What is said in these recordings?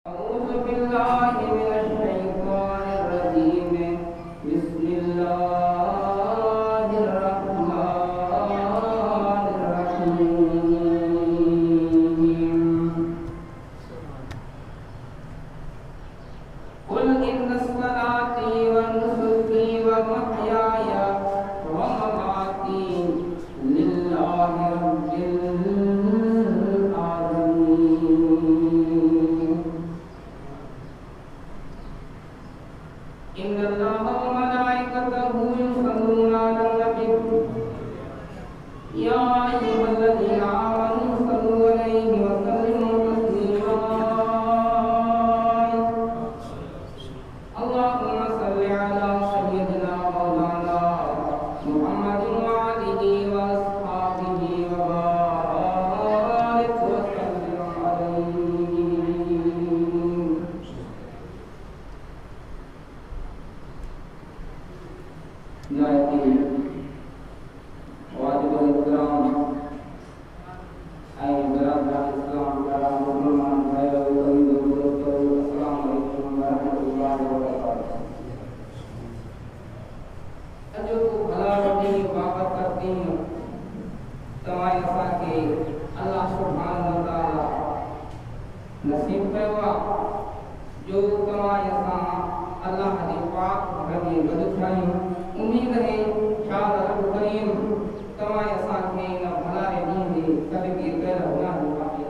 أعوذ بالله من الشيطان الرجيم بسم الله الرحمن الرحيم قل إن صلاتي ونسكي ومحياي ومماتي لله رب العالمين إن الله وملائكته يصلون على النبي يا أيها الذين آمنوا صلوا عليه وسلموا تسليما اللهم صل على سيدنا مولانا محمد وآله وأصحابه وبارك وسلم عليه नायकी वाजिबुल इस्लाम आई बराबर इस्लाम का मुसलमान भाई और दोस्तों अस्सलाम वालेकुम व रहमतुल्लाहि व बरकातहू अजो को भला वडी बाबत करती हूं तमाय असा के अल्लाह सुब्हानहु व तआला नसीब कवा जो तमाय असा अल्लाह के पाक घर में बदखाई उम्मीद है शायद रब करीम तमाय असा के न भलाए दी दे सदके कर गुनाह माफी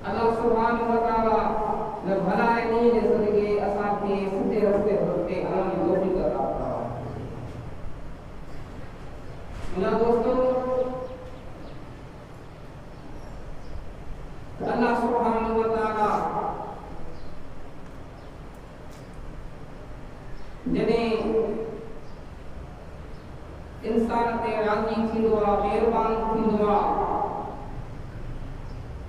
अल्लाह सुब्हानहु व तआला न भलाए दी दे सदके असा के सीधे रास्ते होते हमें तौफीक अता फरमाए। दोस्तों अल्लाह सुब्हानहु व तआला जने इंसान ते राजी थींदो आ मेहरबान थींदो आ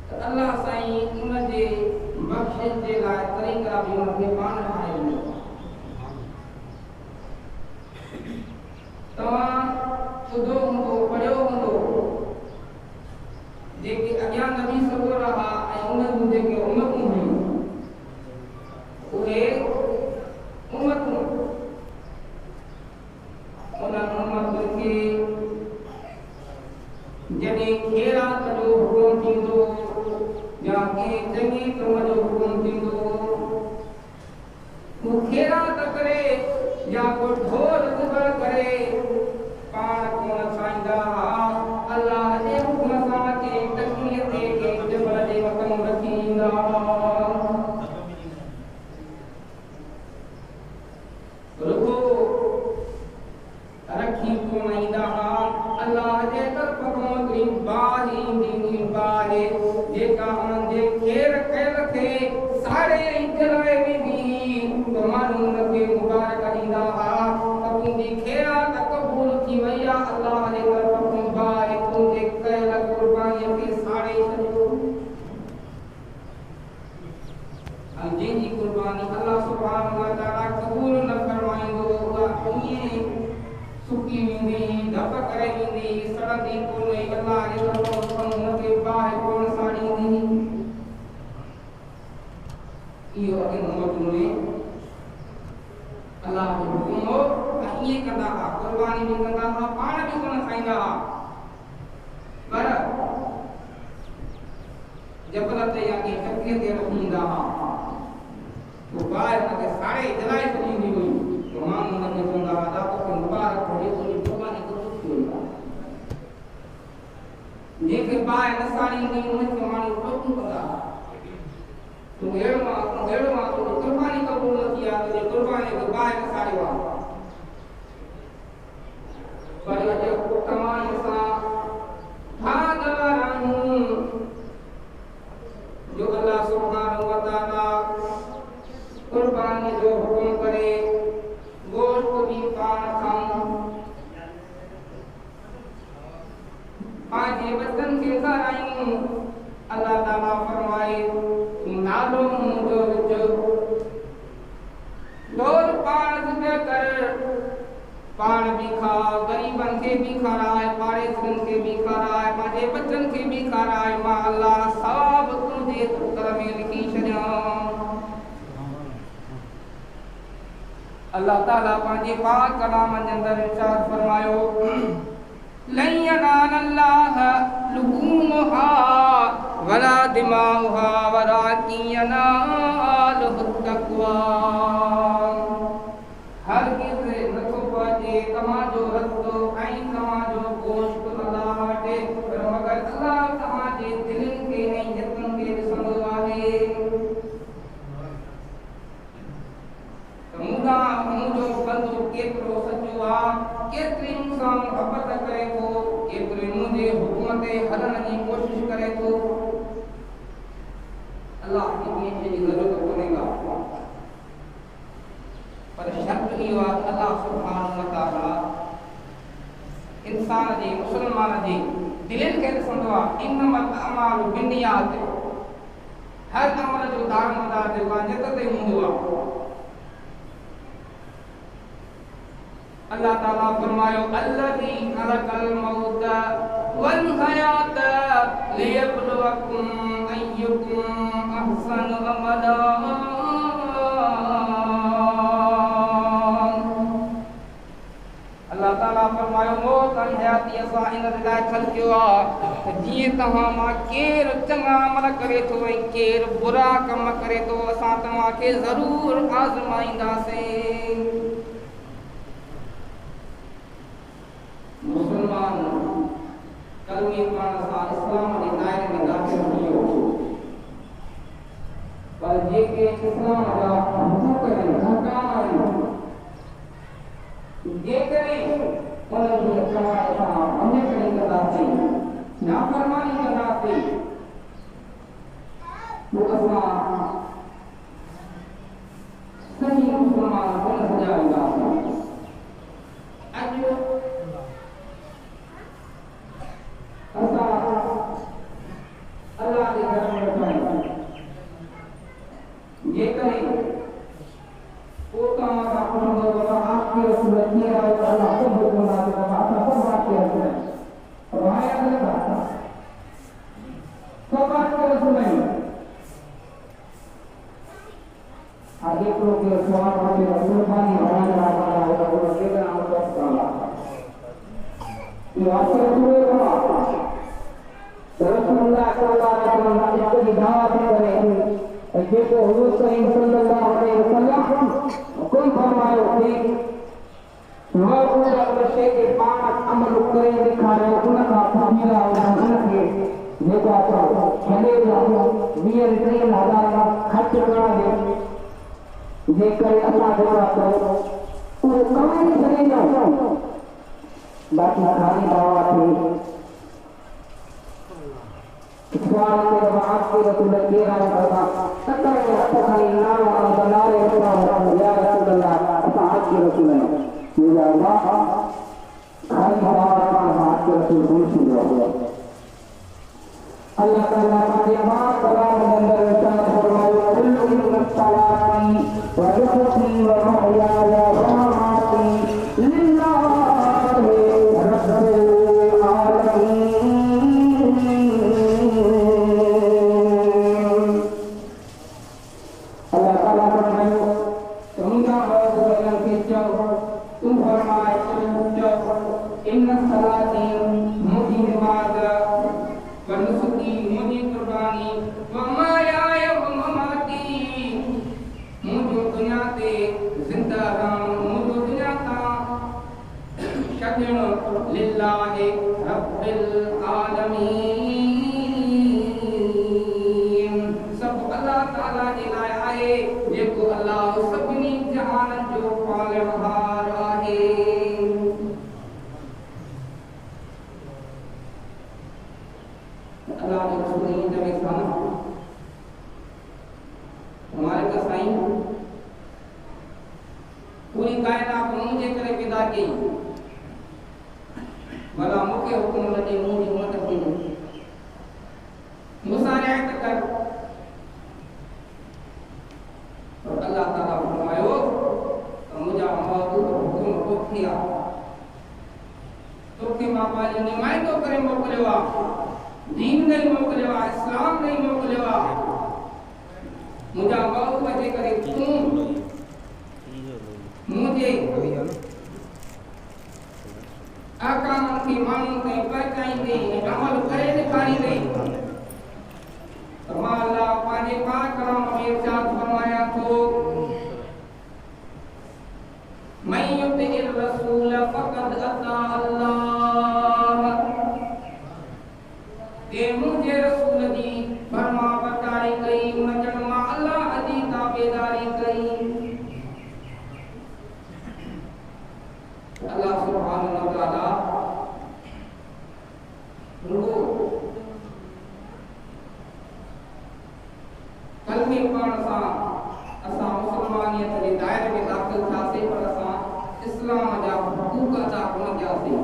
त अल्लाह साईं उन जे बख्शिश जे लाइ तरीक़ा भी उन खे पाण ठाहे ॾींदो आ। तव्हां ॿुधो हूंदो पढ़ियो हूंदो जेके अॻियां नबी सगोर रहा ऐं उन्हनि जूं जेके उम्मतूं हुयूं उहे उम्मतूं उन्हनि उम्मतुनि खे जॾहिं ख़ैरात जो हुकुम थींदो या कंहिं चङे कम जो हुकुम थींदो हू ख़ैरात करे या को ढोल ज़ुबर करे पाण कोन चाहींदा अल्लाह जे हुकुम सां कंहिं तकलीफ़ ते कंहिं जबल जे वतन रखी ईंदा रुगो रखी कोन ईंदा अल्लाह जे तरफ़ खां हिकिड़ी बाहि ईंदी बाहि जेका उन्हनि जे ख़ैर कयल खे साड़े ऐं जलाए वेंदी त माण्हू उनखे मुबारक ॾींदा हुआ त तुंहिंजी ख़ैरात क़बूल थी वई आहे अल्लाह जे तरफ़ खां बाहि तुंहिंजे कयल क़ुर्बानीअ खे साड़े छॾियो ऐं जंहिंजी क़ुर्बानी अल्लाह सुब्हानहु व तआला क़बूल न फरमाईंदो उहा ईअं सुकी वेंदी धप करे वेंदी सड़ंदी कोन्हे अल्लाह जे तरफ़ खां उनखे बाहि कोन साड़ींदी। इहो अॻिन उम्मतुनि में अल्लाह जो हुकुम हो ऐं ईअं कंदा हुआ क़ुर्बानी बि कंदा हुआ पाण बि कोन खाईंदा हुआ पर जबल ते या कंहिं चकीअ ते रखी ईंदा हुआ वो बाहि हुनखे साड़े जलाए छॾींदी हुई त माण्हू हुनखे चवंदा हुआ तोखे मुबारक हुजे तुंहिंजी क़ुर्बानी क़बूल थी वई आहे। जंहिंखे बाहि न साड़ींदी उनखे माण्हू टोकूं कंदा हुआ तूं अहिड़ो मां तुंहिंजी क़ुर्बानी क़बूल न थी आहे तुंहिंजी क़ुर्बानी खे बाहि न साड़ियो आहे। पर अॼु तव्हां असां भागवार आहियूं जो अल्लाह सुब्हानहु व तआला क़ुर्बानी जो हुकुम करे गोश्त भी पाण खाऊं पंहिंजे बचन खे खारायूं अल्लाह ताला फरमाए नालो मुंहिंजो विझ ढोल पाण ज़िक्र कर पाण भी खा गरीबन के भी खाराए पाड़ेसरन के भी खाराए पंहिंजे बचन के भी खाराए मां अल्लाह सब तुंहिंजे दफ़्तर में लिखी छॾियां। अल्लाह ताला पांजे पाक कलाम जे अंदर इरशाद फरमायो लन यनालल्लाह लुहूमुहा वला दिमाउहा वलाकिन यनालुहु तक़वा। हरगिज़ नथो पहुचे तव्हांजो रस्तो ऐं तव्हांजो गोश्त अल्लाह वटि, पर मगर अल्लाह तव्हांजे दिलनि खे ऐं हितनि खे ॾिसंदो आहे। मुंहिंजो बंदो केतिरो सचो आहे, केतिरी मूंसां मुहबत करे थो, केतिरी मुंहिंजे हुकुम ते हलण जी कोशिश करे थो। अल्लाह खे कंहिंजी ज़रूरत कोन्हे का, पर शर्त इहो आहे अल्लाह सुब्हानहु व तआला इंसान जे मुसलमान जे दिलनि खे ॾिसंदो आहे। इन्नमल अमालु बिन्नियात, हर अमल जो दारोमदार जेको आहे नियत ते हूंदो आहे। अल्लाह ताला फरमायो अल्लज़ी खलक़ल मौत वल हयात लियब्लुवकुम अय्युकुम अहसनु अमला। अल्लाह ताला फरमायो मौत ऐं हयाती असां इन लाइ खलकियो आहे त जीअं तव्हां मां केरु चङा अमल करे थो ऐं केरु बुरा कम करे थो, असां तव्हांखे ज़रूरु आज़माईंदासीं। मुसलमान कलमे पढ़ण सां इस्लाम जे दायरे में दाख़िल थी वियो, पर जेके इस्लाम जा हुकूक आहिनि, अहकाम आहिनि, जेकॾहिं उन्हनि जी असां अमल कंदासीं, नाफ़रमानी कंदासीं, पोइ असां सही मुसलमान कोन सॼाईंदासीं। अॼु असां अल्लाह जे घर में वेठा आहियूं, जेकॾहिं पोइ तव्हां खां पुछंदो त आपके रसूल कीअं आहियो, त असां सभु चवंदासीं त असां सभु आपके रसूल आहियूं। पर हाणे अलॻि बात आहे, सभु आपके रसूल आहियूं। हाणे हिकिड़ो के सुवाल वठे रसूल खानी हवाले वारा आहे त उहो केॾा आमदस काला इहो आपके रसूल रसूलुल्लाह सल्लल्लाहु अलैहि वसल्लम जी दावत करे ऐं जेको हुजूर करीम सल्लल्लाहु अलैहि वसल्लम हुकुम फरमायो थी उन शइ खे पाण अमल करे ॾेखारियो, उन खां फजीला उनखे जेको असां छॾे ॾियो 20-30 ख़र्च करण ॾियो, जेकर असां जेका कयूं उहो कमाई छॾे ॾियूं, बाक़ी खाली दावा थी इस्लाम के बात के रसूल के राह करना तकर में खाली नाम और दलाले पूरा या रसूल अल्लाह असा हाथ के रसूल है ये अल्लाह खाली बात का हाथ के रसूल दूसरी हो अल्लाह ताला के बात कलाम अंदर इरशाद फरमाया कुल्लु इन्ना सलाती व रुकुती व महयाया व ममाती लिल्लाहि रब्बिल लिल्लाहि रब्बिल आलमीन। सब अल्लाह ताला जे लाइ आहे, जेको अल्लाह सभिनी जहाननि जो पालनहार आहे। अल्लाह के रसूल ने जब कहा हमारे का साईं पूरी कायनात मुझे करे पैदा की, भला मुखे हुकुम लगे मुझे मत हुकुम मुसारियत कर। और अल्लाह ताला फरमायो मुझे महबूब हुकुम को किया तो के बाबा जी ने मैं तो करे मोकलेवा, दीन नहीं मोकलेवा, इस्लाम नहीं मोकलेवा, मुझे महबूब जे करे तू जे आकाम के मानू के पहचाइंदे अमल करे दिखाईंदे तो अल्लाह पांजे पाक कलाम में इरशाद फरमाया तो मैं युतिर रसूल फकद अता अल्लाह ते मुझे रसूल जी फरमा बरदारी कई उन जन्मा अल्लाह जी ताबेदारी कई अल्लाह सुब्हानहु व तआला रुको कलमे पढ़ण सां असां मुसलमानियत जे दायरे में दाख़िल थियासीं पर असां इस्लाम जा हुकूक अदा कोन कयासीं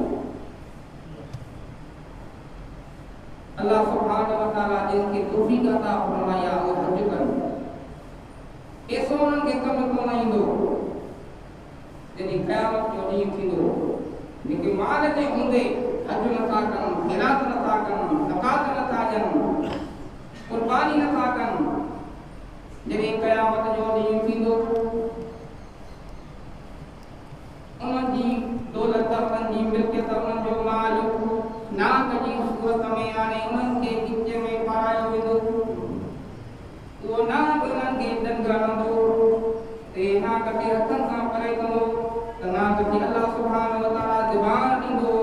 अल्लाह सुब्हानहु व तआला जिनके तौफीक अता फरमाया वो हज कनि ऐसो उन्हनि खे कमु कोन ईंदो जॾहिं क़यामत जो ॾींहुं थींदो जेके माल जे हूंदे हज नथा कनि ख़िरात नथा कनि ज़कात नथा ॾियनि क़ुर्बानी नथा कनि जॾहिं क़यामत जो ॾींहुं थींदो उन्हनि जी दौलत उन्हनि जी मिल्कियत उन्हनि जो माल नाक जी सूरत में आणे उन्हनि खे गिच में पारायो वेंदो उहो नाक उन्हनि खे ॾंग हणंदो ते नाक खे हथनि सां परे कंदो त नाक खे अल्लाह सुब्हानहु व तआला ज़बान ॾींदो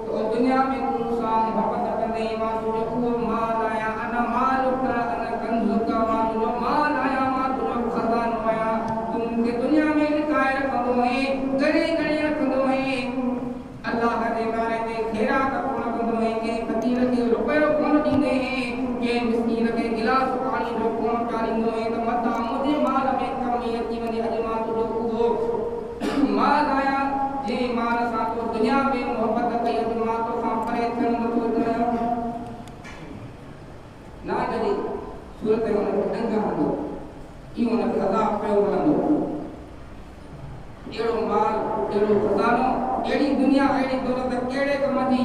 त दुनिया में तूं मूंसां मोहबत कंदे मां तुंहिंजो उहो माल आहियां अना मालुक अना कंज़ुक मां तुंहिंजो माल आहियां मां तुंहिंजो ख़ज़ानो आहियां तूं मूंखे दुनिया में लिकाए रखंदो ऐं ॻणे ॻणे रखंदो ऐं अल्लाह जे नाले ते ख़ैरात कोन कंदो ऐं कंहिं फ़क़ीर खे रुपयो कोन ॾींदे ऐं कंहिं मिस्कीन खे गिलास पाणी जो कोन चाढ़ींदो ऐं त मथां मुंहिंजे माल में कमी अची वञे अॼु मां तुंहिंजो उहो माल आहियां जंहिं माल सां तूं दुनिया में मोहबत कई अॼु मां तोखां परे थियण नथो चाहियां ना जॾहिं सूरत में हुनखे ॾंग हणंदो इहो हुनखे अज़ाब पियो मिलंदो अहिड़ो माल अहिड़ो ख़ज़ानो अहिड़ी दुनिया अहिड़ी दौलत कहिड़े कम जी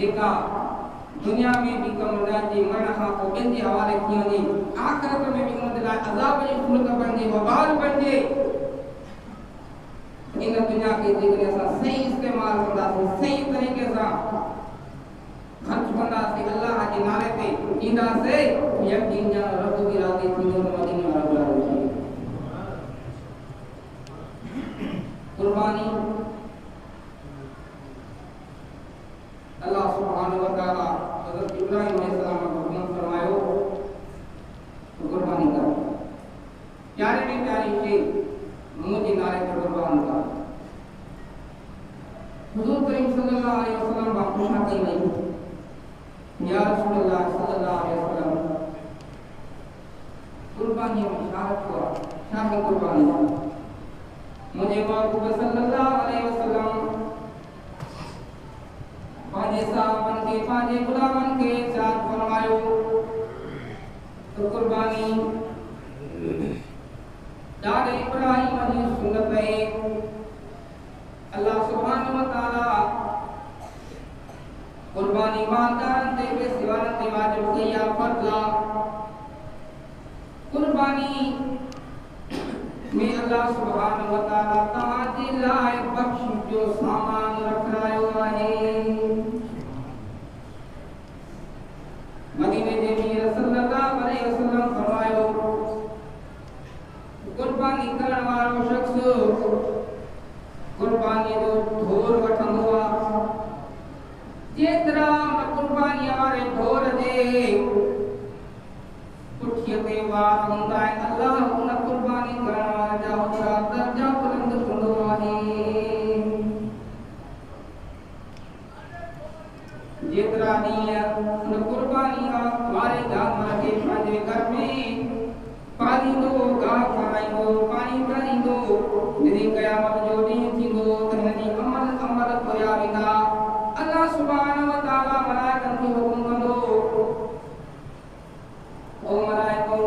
जेका दुनिया में भी कम न अचे मरण खां पोइ ॿियनि जे हवाले थी वञे आख़िरत में भी उन जे लाइ अज़ाब जी सूरत बणिजे वबाल बणिजे इन दुनिया के जेकॾहिं असां सही इस्तेमाल कंदासीं सही तरीक़े सां ख़र्च कंदासीं अल्लाह जे नाले ते ॾींदासीं यकीन ॼाण रब बि राज़ी थींदो मदीने वारो राज़ी थींदो कुर्बानी अल्लाह सुब्हानहु व तआला हज़रत इब्राहिम अलैहिस्सलाम को हुक्म फरमायो तो कुर्बानी कर प्यारे में प्यारी शे मुझे नाले पर कुर्बान कर हुजूर करीम सल्लल्लाहु अलैहि वसल्लम का पूछा कई नहीं या रसूलुल्लाह सल्लल्लाहु अलैहि वसल्लम कुर्बानी में शहादत हुआ शाही कुर्बानी मुझे महबूब सल्लल्लाहु अलैहि वसल्लम पांजे साहबन के पांजे गुलामन के साथ फरमायो तो कुर्बानी दादे इब्राहिम जी सुन्नत है अल्लाह सुब्हानहु व तआला कुर्बानी मानदारन ते के सिवान ते वाजिब किया फर्ज़ा कुर्बानी में अल्लाह सुब्हानहु व तआला तव्हांजे लाइ बख्श जो सामान रखायो आहे मदीने जे मीर सल्लल्लाहु अलैहि वसल्लम फरमायो कुर्बानी करण वारो शख्स कुर्बानी जो ढोर वठंदो आहे जेतिरा कुर्बानी वारे ढोर जे पुठीअ ते वार हूंदा आहिनि अल्लाह उन कुर्बानी करण वारे जा ओतिरा दर्जा बुलंद कंदो आहे जेतिरा ॾींहं उन कुर्बानी वारे जानवर खे पंहिंजे घर में पालींदो गाह खाराईंदो पाणी पीआरींदो जॾहिं क़यामत जो ॾींहुं थींदो त हिन जी अमल खोया वेंदा अल्लाह सुब्हानहु व तआला मलाइकनि खे हुकुम कंदो ओ मलाइको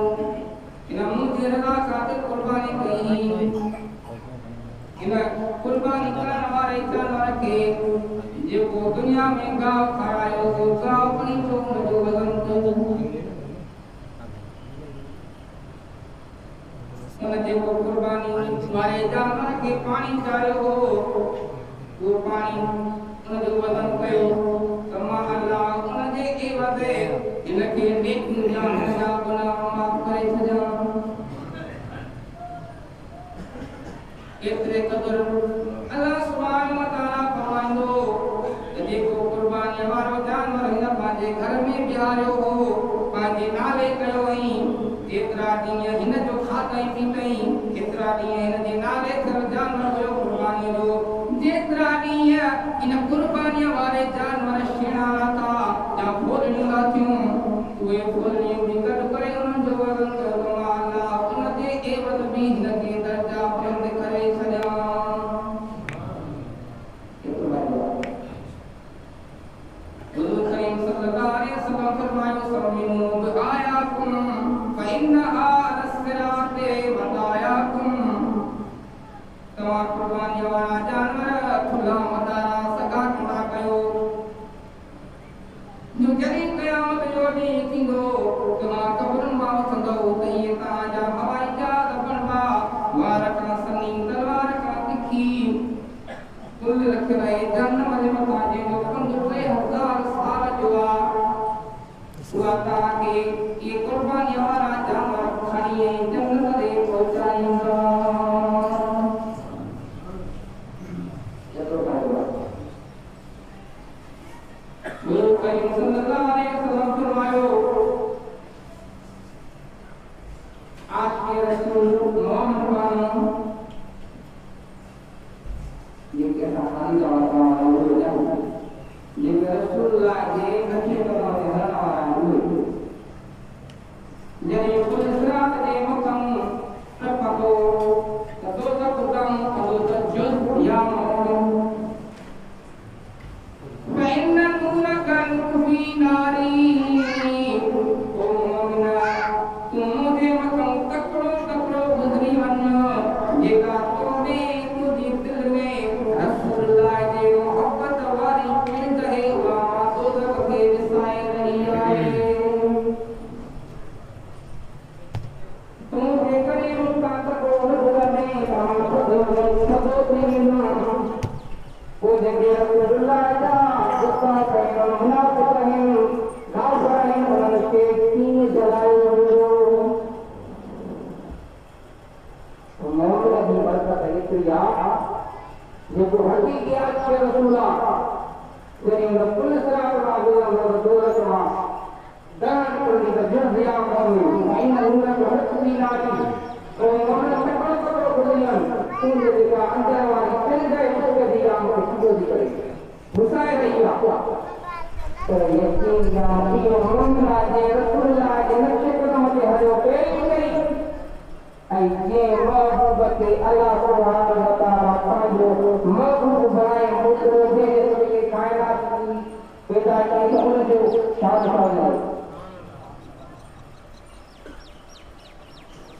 इन मुंहिंजी रज़ा ख़ातिर कुर्बानी कई इन कुर्बानी करण वारे जानवर खे जेको दुनिया में गाह खारायो हो गाह खणी थो हुनजो वज़न उन जेको कुर्बानी वारे जानवर के पानी चारियो हो वो पानी उन जो वजन कयो तमा अल्लाह उन जे के वदे इनके नेक जान जा गुनाह माफ करे छजा एतरे कदर अल्लाह सुब्हानहु व तआला फरमाइंदो जेको कुर्बानी वारो जानवर हिन पांजे घर में बिहारियो हो पांजे नाले कयो ही एतरा ॾींहं हिन जो खाधई पीतई एतरा ॾींहं हिन जे नाले थियल जानवर हुयो कुर्बानी जो जेतरा ॾींहं इन कुर्बानीअ वारे जानवर शेणाला था या फोलणियूं था थियूं उहे फोलणियूं बि गॾु करे उन्हनि जो वज़न कयो अल्लाह उन जे एवज़ बि हिन खे दर्जा बुलंद करे छॾिया हुज़ूर करीम सल्लल्लाहु अलैहि वसल्लम फरमायो समिनू बिआयाकुम फइन्नहा लस्सिराते वदायाकुम तव्हां कुर्बानी वारा जानवर खुला मदारा सगा कंदा कयो जो जॾहिं क़यामत जो ॾींहुं थींदो तव्हां क़बरुनि मां उथंदव त इहे तव्हांजा हवाई जहाज़ बणिबा वार खां सनी तलवार खां तिखी कुल रखियल आहे जहन्नम जे मथां जंहिंजो पंधु 3000 साल जो आहे उहा तव्हांखे इहे कुर्बानी वारा जानवर खणी जन्नत ते पहुचाईंदा गुरु करीम सल्लल्लाहु अलैहि वसल्लम फरमायो आज के रसूल मोहम्मद वालों ये कैसा हाल का हो जाए ये रसूलुल्लाह के नबी का हरना वाला जने पुलिसरात दे मकम प्रपको तदो तकम तदो तजुल या फैन नूरक नुफी नारी ओ मोमिना तुम दे मकम तकड़ो गुजरी वन जेका तोने तुझी दिल में रसूलुल्लाह जे मोहब्बत वारी पिण है वा दोज़ख के विसाए रही है तुम जे करे उनका तको नजर में काम सदो प्रेमना ओ जंगे रसूलुल्लाह जा गुस्सा कयो मुनाफिक हैं काफर हैं उनके तीन जलाए तो मौला की बरकत है कि या ये को हकीकी के रसूलुल्लाह तेरी रसूल सल्लल्लाहु अलैहि वसल्लम दान करनी का जज़िया करनी इन उन्हें बरकती नाटी तो मौला तकड़ो गुजरियन तुम जेका अंदर वाली पिन गए उसके दिया को सुबह दी करे मुसाए रहिया तो यकीन जानी मोहम्मद जे रसूलुल्लाह के नक्शे कदम ते हरियो पेश कई ऐं जे मोहब्बत अल्लाह सुब्हानहु व तआला पंहिंजो महबूब बनाए मुकरो जे के कायनात की पैदा कई उन जो शान है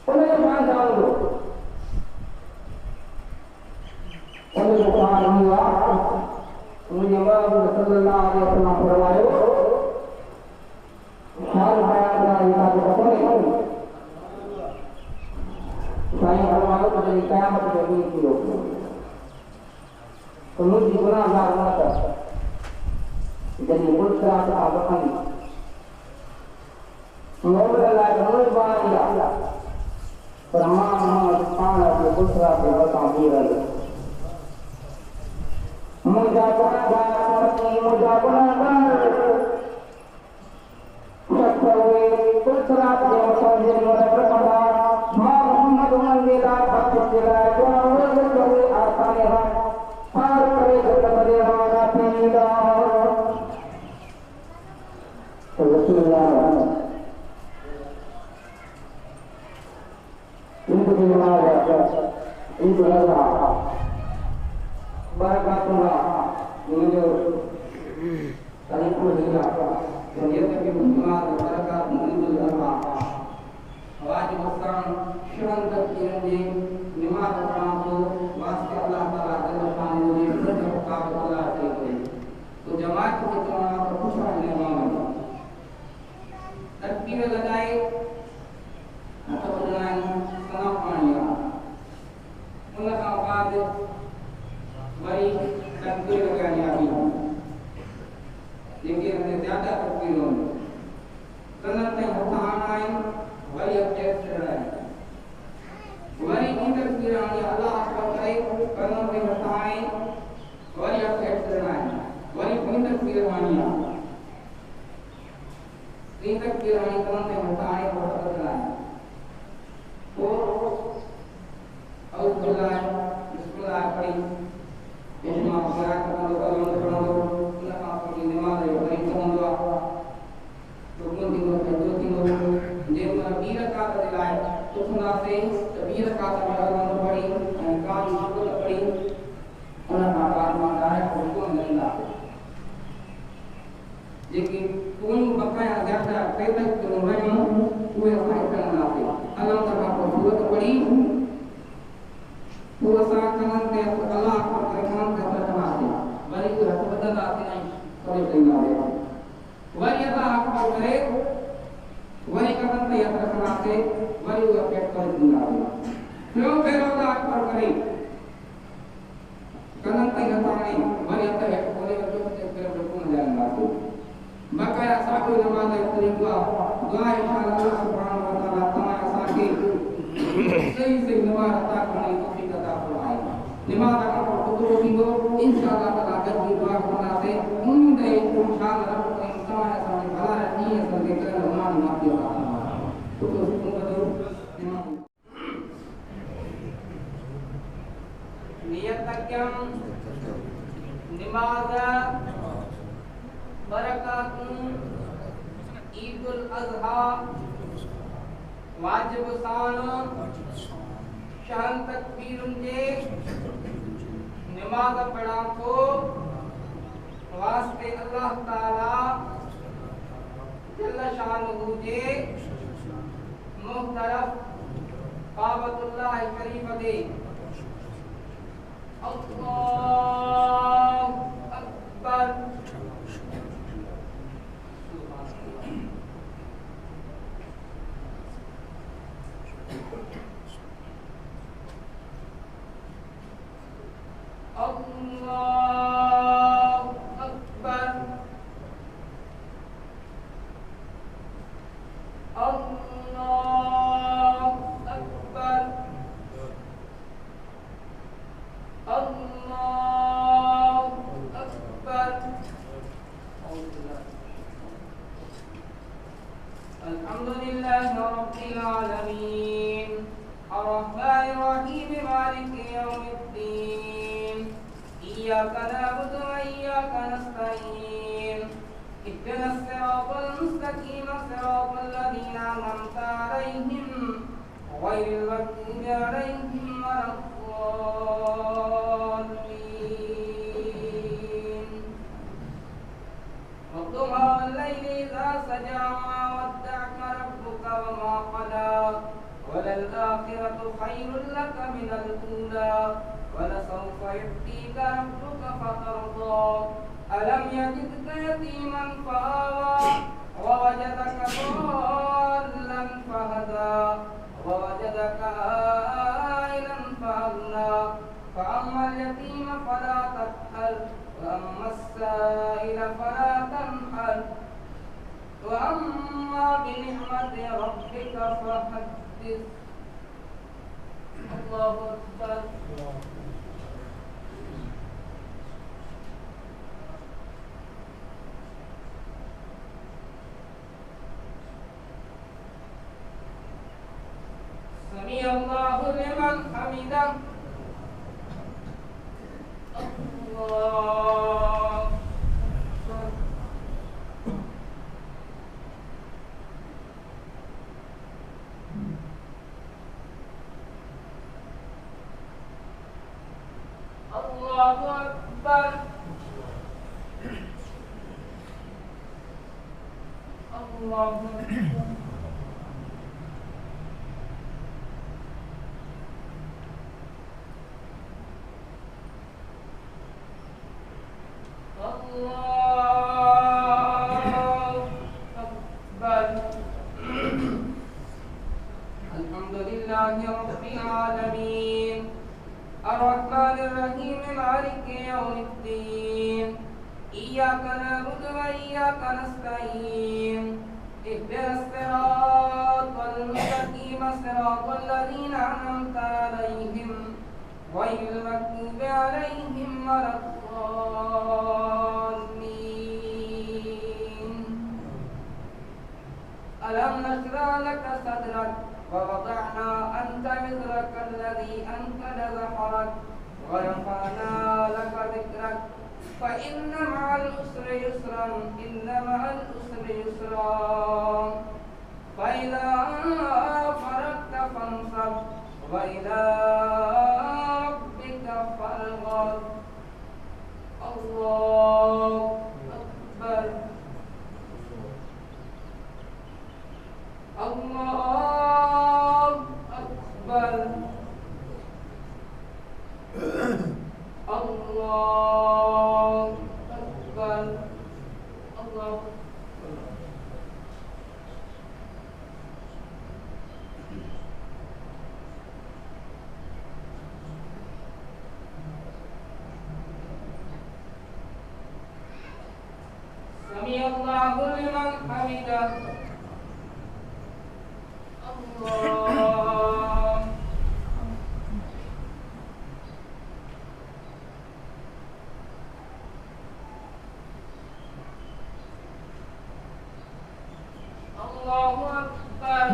उन्हें मान जाओ उन्हें कुरान हुआ मुझे महबूब सल्लल्लाहु अलैहि वसल्लम फरमायो शान बयान का ये बताने साईं फरमायो तो जब क़यामत के दिन की लोग तो मुझे गुनाहगार न कर जब मुल्का का वतन मोहम्मद अल्लाह का नूर बाया फरमान मोहम्मद पान के दूसरा के वतन भी रहे मुझा गुनाहगार सत्वे दूसरा के वतन जे मोर पड़ा मोहम्मद मंदिरा पत्तिला जो जो आसाने है पार करे जगत वाला पीड़ा तो रसूलुल्लाह इनको दिमाग इनको लगा बरकतुल्लाह मुझे कहीं को दिया दुनिया के दिमाग बरकत मुझे लगा आवाज मस्तान शान की रंजी निमाज पढ़ाओ तो वास्ते अल्लाह ताला जल्ल शान मुझे सद मुकाबला अल्लाह से तो जमात के तमाम पर खुश रहने वाला तकबीर लगाए हाथ बनाए सना पानी चेक चढ़ा है वरी की तकबीर आनी अल्लाह अकबर करे कदम पे हटाए वरी आप चेक चढ़ा है वरी की तकबीर आनी तीन तकबीर आनी कदम पे हटाए और चढ़ा है वो अल्लाह बिस्मिल्लाह पढ़ी इसमें क्या करना दो उनका आपकी नमाज है वही कहूंगा तो दो तीन जे वीर का दिलाए तो सुना से वीर का में पढ़ी का शुक्र पढ़ी उनका बात मांगा है उसको मिलना लेकिन कोई बकाया ज्यादा पैदा तो नहीं वो ऐसा करना से अल्लाह तआला को सूरत पढ़ी पूरा साकन के अल्लाह को रहमान का तरफा से वरी को हक बदल आते नहीं कोई देना है वरी अल्लाह को करे वरी कदम पे तरफा से वरी वो पेट कर देना है क्यों फिर अल्लाह को करे कदम पे हटाने वरी अल्लाह है कोई तो फिर बिल्कुल जाना है बकाया साबु नमाज है दुआ इंशाअल्लाह सुभान व तआला तमाम साके सही नमाज अता करने तौफीक अता फरमाए नमाज का तो दिनो इंशाअल्लाह ताला कर दुआ करना से उम्मीद है इंशाअल्लाह रब को इंसान सामने भला नहीं है संगे कर रहमान माफी अता तो बदो नियत तकम नमाज बरकातुन ईदुल अज़हा वाजिब सान शान तकबीरुन जे नमाज पढ़ा तो वास्ते अल्लाह ताला जल्ल शानुहु जे मुहतरफ काबतुल्लाह शरीफ दे अल्लाहु अकबर अल्लाहु अकबर अल्लाहु अकबर अल्लाहु अकबर अल्हम्दुलिल्लाहि रब्बिल आलमीन अर्रहमानिर रहीम मालिकि यौमिद्दीन इय्याका नअबुदु व इय्याका नस्तईन इहदिनस सिरातल मुस्तकीम सिरातल लज़ीना अनअमता अलैहिम गैरिल मग़्दूबि अलैहिम वलद्दाल्लीन वद्दुहा वल्लैलि इज़ा सजा मा वद्दअका रब्बुका वमा क़ला वलल्आखिरतु खैरुल लक मिनल ऊला वलसौफ यु'तीका रब्बुका फतर्दा अलम यजिदका यतीमन फआवा ववजदका ضالًا फहदा ववजदका आइलन फअग्ना फअम्मल यतीम फला तक़हर वअम्मस साइल फला तनहर वअम्मा बिनिअमति रब्बिका फहद्दिस अल्लाहु अकबर समी अल्लाहु लिमन हमिदा अल्लाह अल्लाहु अकबर अल्लाहु अकबर अल्हम्दुलिल्लाहि रब्बिल आलमीन अर्रहमानिर रहीम मालिकि यौमिद्दीन इय्याका नअबुदु व इय्याका नस्तईन اهدنا الصراط المستقيم صراط الذين أنعمت عليهم غير المغضوب عليهم ولا الضالين. ألم نشرح لك صدرك ووضعنا عنك وزرك الذي أنقض ظهرك ورفعنا لك ذكرك فإن مع العسر يسرا إن مع العسر يسرا فإذا فرغت فانصب وإلى ربك فارغب. الله أكبر الله أكبر الله أكبر الله. سمع الله لمن حمده. الله الله أكبر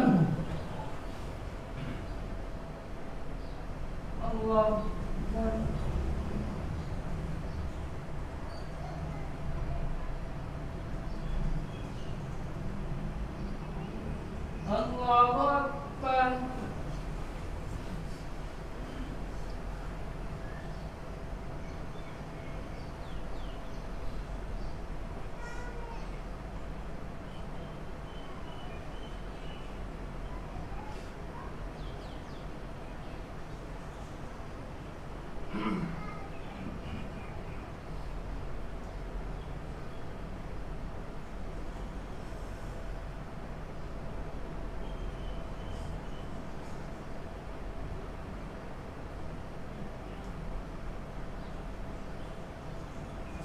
الله أكبر. الله أكبر.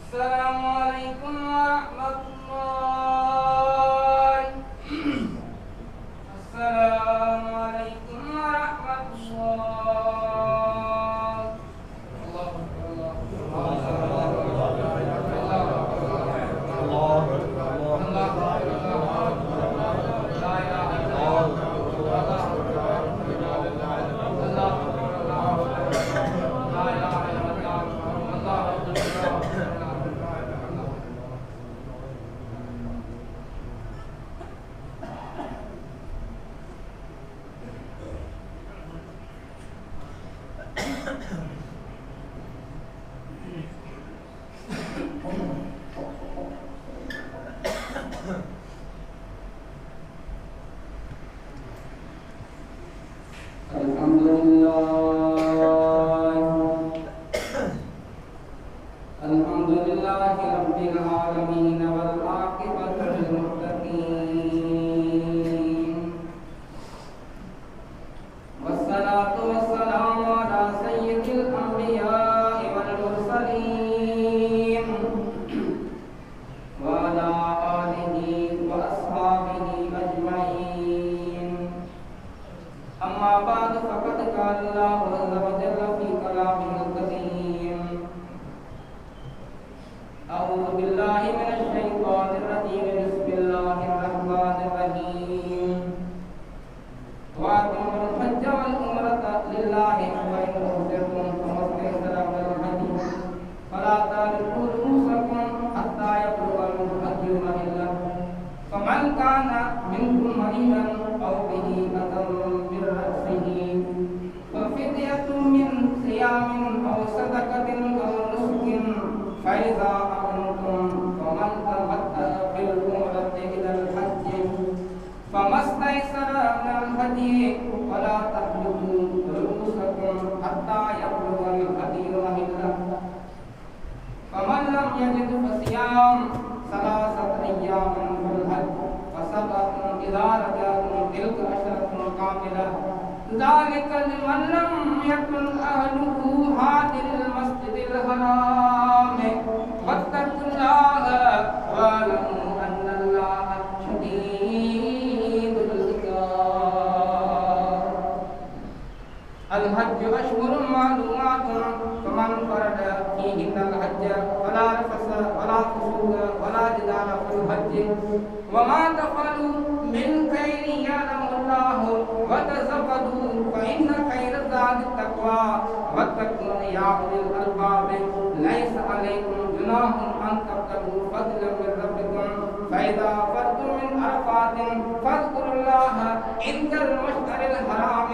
السلام عليكم ورحمة الله. السلام عليكم ورحمة الله. الله الحمد لله رب العالمين والعاقبة للمتقين والصلاة والسلام على سيد الأنبياء والمرسلين وعلى آله وأصحابه أجمعين. أما بعد فقد قال الله عز وجل في كلامه القديم: أعوذ بالله من الشيطان الرجيم بسم الله الرحمن الرحيم وأتموا الحج والعمرة لله فإن أحسنتم فما استيسر من الهدي فلا تحلقوا رؤوسكم حتى يبلغ الهدي محله فمن كان منكم مريضا أو به أذى من رأسه ففدية من صيام أو صدقة أو نسك فإذا أمنتم فمن تمتع بالعمرة إلى الحج فما استيسر من الهدي ولا تحلقوا رؤوسكم حتى يبلغ الهدي محله فمن لم يجد فصيام 3 أيام في الحج وسبعة إذا رجعتم تلك 10 كاملة ذلك لمن لم يكن أهله حاضر المسجد الحرام واتقوا الله واعلموا أن الله شديد الحج أشهر معلومات فمن فرد فيهن الحج فلا رفث ولا فسوق ولا جدال في الحج وما تفعلوا من خير يعلم الله وتزودوا فإن خير الزاد التقوى واتقون يا أولي الألباب ليس عليكم جناح أن تبتغوا فضلا من ربكم فإذا فرغتم من عرفات فاذكروا الله عند المشعر الحرام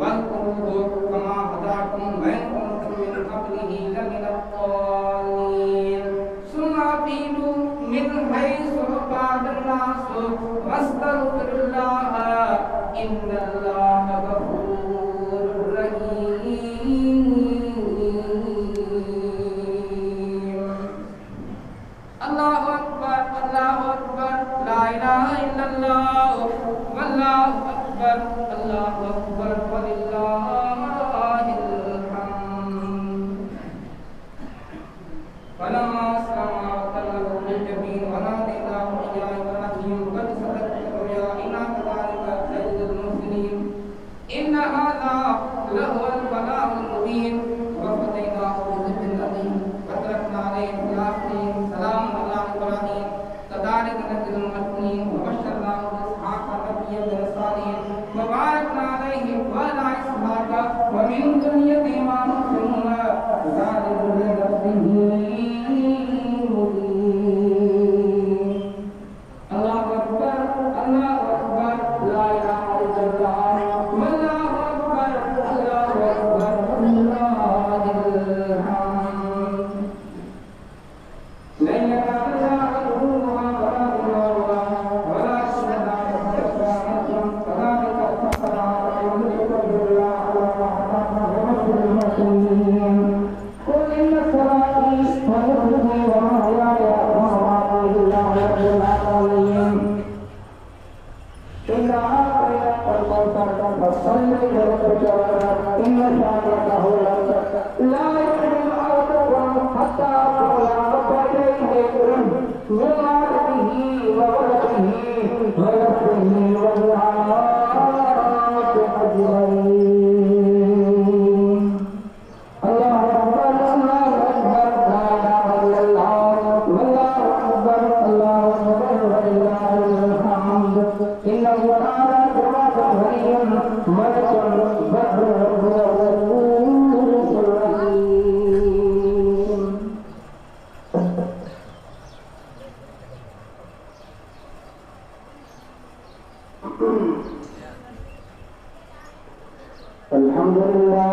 واذكروه كما هداكم وإن كنتم من قبله لمن الضالين ثم أفيدوا من حيث أفاض الناس واستغفروا الله إن الله غفور رحيم. الله أكبر الله أكبر لا إله إلا الله والله أكبر الله أكبر ولله الحمد. فلما أسلم وتله للجبين وناديناه يا إبراهيم قد صدقت الرؤيا إنا كذلك نجزي المحسنين إن هذا لهو البلاء المبين وفديناه بذبح عظيم وتركنا عليه في الآخرين سلام على إبراهيم كذلك نجزي المحسنين وبشرناه بإسحاق نبيا من الصالحين وباركنا عليه وعلى إسحاق ومن ذريتهما مسلم ظالم لنفسه الله أكبر الله أكبر لا إله إلا الله والله أكبر الله أكبر ولله الحمد. لن ينال عدوها ولا ضرورها ولا شفاعة كذلك الفقراء ونذكر الله ومحمد المسلمين. قل إن صلاتي ونسكي ومحياي ومماتي لله رب العالمين. إنا أعطيناك الكوثر فصل لربك وانحر إن شانئك هو الأبتر. لا يؤمن أحدكم حتى أقول من ماله وولده ونفسه والناس أجمعين. الله أكبر الله أكبر لا إله إلا الله والله أكبر الله أكبر ولله الحمد. إنه تعالى جواد كريم ملك بر رؤوف رحيم. الحمد لله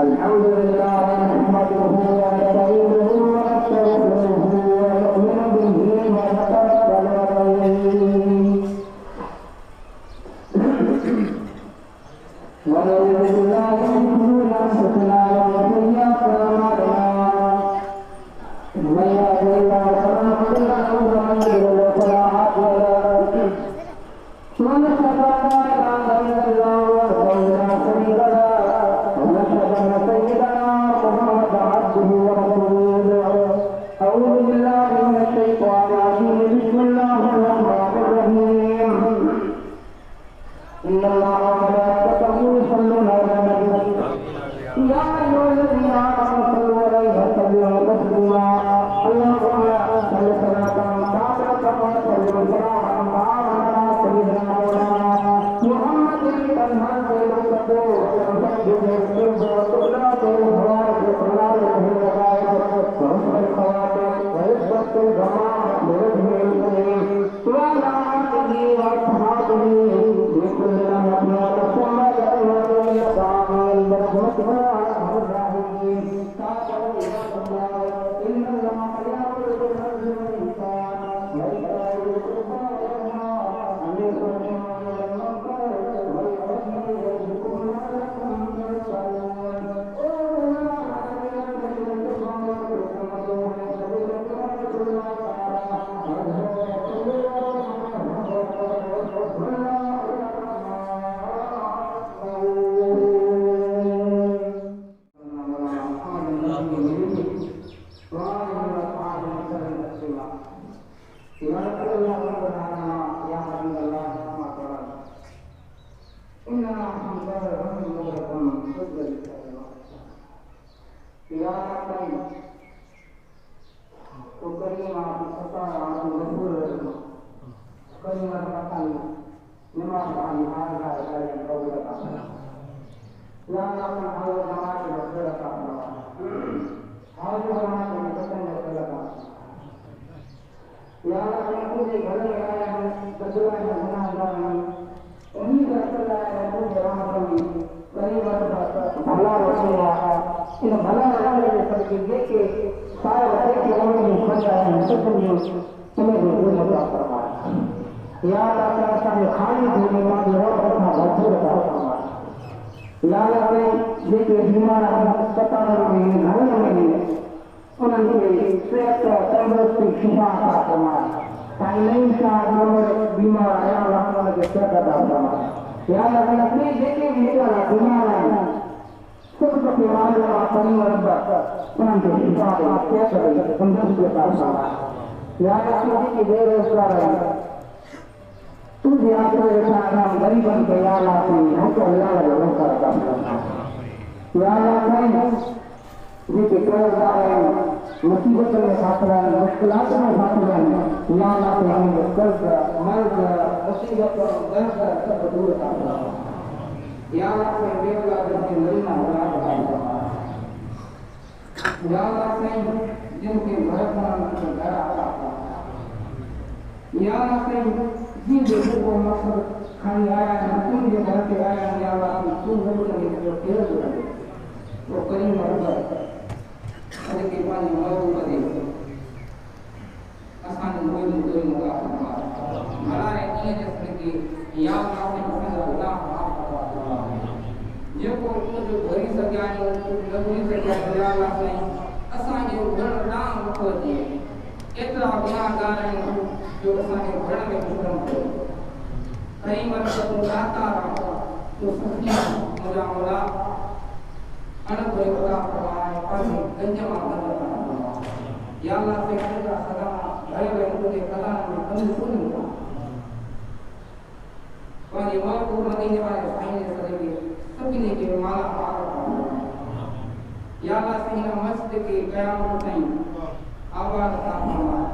الحمد لله نحمده ونستعينه ونستغفره ونؤمن به ونتوكل عليه ونعوذ بالله من شرور انفسنا ومن سيئات اعمالنا من يهده الله فلا مضل له ومن يضلل فلا هادي له ونشهد ان لا اله الا الله وحده لا شريك له ونشهد ان سيدنا محمدا عبده ورسوله. اعوذ بالله من الشيطان الرجيم بسم الله الرحمن الرحيم. ان الله وملائكته يصلون على النبي يا ايها الذين امنوا صلوا عليه وسلموا تسليما. اللهم صل صلاه كامله وسلم سلاما على سيدنا مولانا محمد المنهج المقدور ومسجد القرب وصلاه المبارك وصلاه الغائب ورفع الخواتم وعزه الجماعه بوجه الكريم وعلى اله واصحابه بكل لمحه ثم دعوه يطعم البركه وارحم الراحمين. قاتل عباد الله ان الله يامر بالعدل والاحسان وايتاء ذي القربى وينهى عن الفحشاء hal hal yang kau lakukan. Ya Allah, hal jamaah yang kau lakukan. Hal jamaah yang kau lakukan. Ya Allah, yang muझे घर में आया है, बदुआ में बना हुआ है, उन्हीं का चला है, मुझे रहमत हुई, कई बार भला रसूल आया, इन भला रसूल ने सबके देखे, सारे बच्चे के मन में फंस जाए हैं, सब तुम्हें भी मजा फरमाया। या अल्लाह ताला ने खाली धोने वाली और अपना भरपूर अता फरमाया। या अल्लाह जेके बीमार अस्पताल में घरों में उन्होंने सेहत तंदुरुस्ती शिफा अता फरमाया। ताइलाइन का बीमार आया अल्लाह ताला के सेहत अता फरमाया। या अल्लाह अपने जेके बीमार है सबको बीमार का परिवार उन्होंने शिफा अता फरमाया, तंदुरुस्ती अता फरमाया। या अल्लाह की बेरोजगार है तुझे आपको नाम गरीबन के या अल्लाह हमको अल्लाह का करता है। या अल्लाह जेके कर्जदार हैं मुसीबत में फंस रहे हैं, मुश्किलात में फंस रहे हैं, या अल्लाह से हमें कर्ज मर्ज मुसीबत दर्द सब दूर कर दो। या अल्लाह से बेवलाद से मरीना या अल्लाह से जिनके घर पर घर आता या अल्लाह से जिन लोगों को मकसद खाने आया है तुम ये घर पे आया है या अल्लाह तुम लोगों ने जो तेरे जो है वो करीम अल्लाह अरे के पानी मौजूद है आसान कोई मुद्दे मुका भला है ये जैसे कि या अल्लाह ने मुझे अल्लाह ये को जो भरी सके है लगनी सके या अल्लाह ने आसान जो घर नाम को दिए इतना गुनाहगार हैं जो असांजे घर में मुकरम कयो। कई बार तो गाता रहा तो सखी मुझा मौला अनबरे खुदा फरमाए पानी गंजमा बंद या अल्लाह से खुदा सदा घर में उनके कला में कमी कोई नहीं पानी मां को मदीने वाले साईं ने सदके सभी ने के माला माला या अल्लाह से इन मस्जिद के कयामत ताईं आवाज अता फरमाए।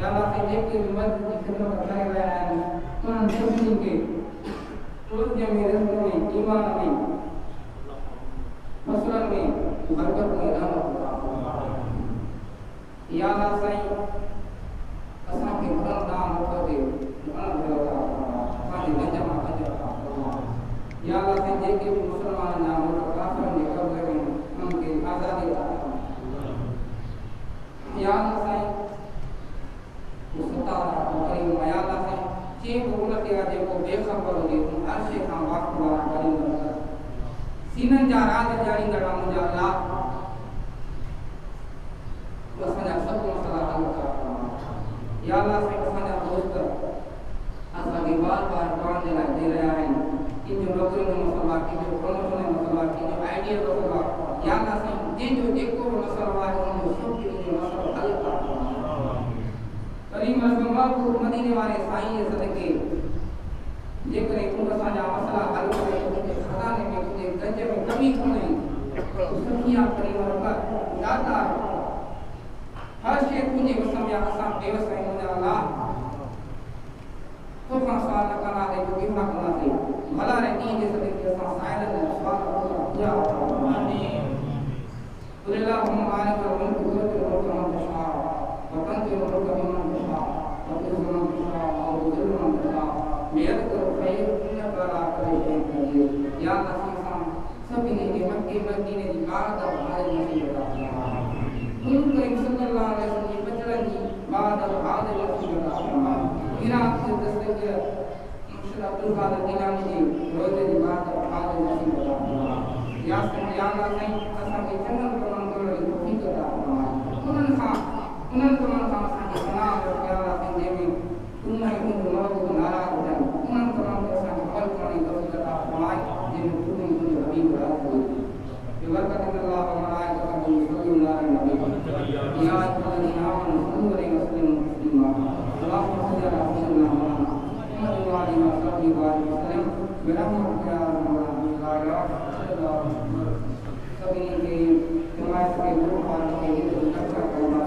या अल्लाह से जेके भी मस्जिद की खिदमत करे रहा है उन सभी के रोज़ में रिज़्क़ में ईमान में मसलन में बरकत में रहमत अता फरमाए। या अल्लाह साईं असां के घर दान कर दे अन अता फरमाए गंजमा अता फरमाए। या अल्लाह से जेके भी मुसलमान ना हो काफिर ने कब्र में उनके आजादी अता फरमाए। या अल्लाह साईं मुस्ततार करीम या अल्लाह से जे हुकूमत के जे को बेखबर हुई उन हर शे का वक्त वाला करीम सीनन जा राज जारी गड़ा मुझे अल्लाह वसना सब मसला हल कर। या अल्लाह से वसना दोस्त असा के बार-बार काम दे रहा है कि जो नौकरी में मसला की जो प्रमोशन में मसला की जो आईडिया मसला या अल्लाह से जे जो देखो मसला है उन सब के मसला हल कर। करीम अल्लाह को मदीने वाले साईं सदके जेकर तुम असांजा मसला हल करे तुझे खजाने में तुझे गंज में कमी कोन्हे तो सखिया करीम अल्लाह दाता हर शे तुझे वसम या असां बेवस आहियूं मुंहिंजा अल्लाह तोखां सवाल न कंदा है जो किफ़ा कंदासीं भला रे ॾींहं जे सदके असां साइलनि जा सवाल या आमीन अल्लाहुम्मा मालिक al-mulk tu'til mulka man tasha wa tanzi'ul mulka mimman tasha wa tu'izzu man tasha wa tudhillu man tasha biyadikal khayr innaka ala kulli shay'in qadir। या अल्लाह सभी ने मक्के मदीने की बात और हाल नसीब अता फरमा। हुजूर करीम सल्लल्लाहु अलैहि वसल्लम की बचड़न की बात और हाल नसीब अता फरमा। इराक से दस्तक मुर्शिद अब्दुल कादिर जिलानी जी रोज़े की बात और हाल नसीब अता फरमा। या अल्लाह साईं असां के चंगन कमन करण जी तौफीक अता फरमा। उन्हनि कमन खां असांखे सलाह और प्यार असां जंहिंमें तुम ऐं तुंहिंजो महबूब नाराज़ हुजनि उन्हनि कमनि खे असांखे अमल करण जी तौफीक अता फरमाए जंहिंमें तूं ऐं तुंहिंजो हबीब राज़ हुजे। बिबरकत अल्लाह व मलाइकतहु युसल्लूना अला नबी या अय्युहल्लज़ीना आमनू सल्लू अलैहि व सल्लिमू तस्लीमा। अल्लाहुम्मा सल्लि अला सय्यिदिना मुहम्मद व आलिहि व सहबिहि व सल्लिम बिरहमतिका या अरहमर राहिमीन। सभी के हिमायत के ग्रुप और के हित रक्षा करना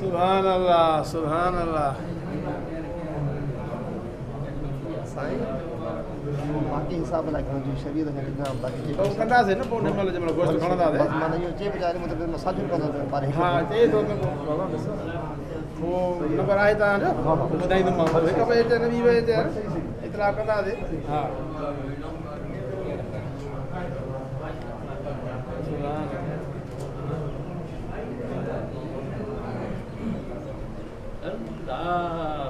Subhanallah, Subhanallah. बाकी हिसाब लगा जो शरीर है कितना बाकी तो कंदा से ना पोने वाले जमलो गोश्त खाना दा दे बस माने यो जे बजारे मतलब मसाजिद को बारे हां ते तो वो नंबर आया था ना बताई तो मां है कब ये नबी वे ते इतना कंदा दे हां Nah,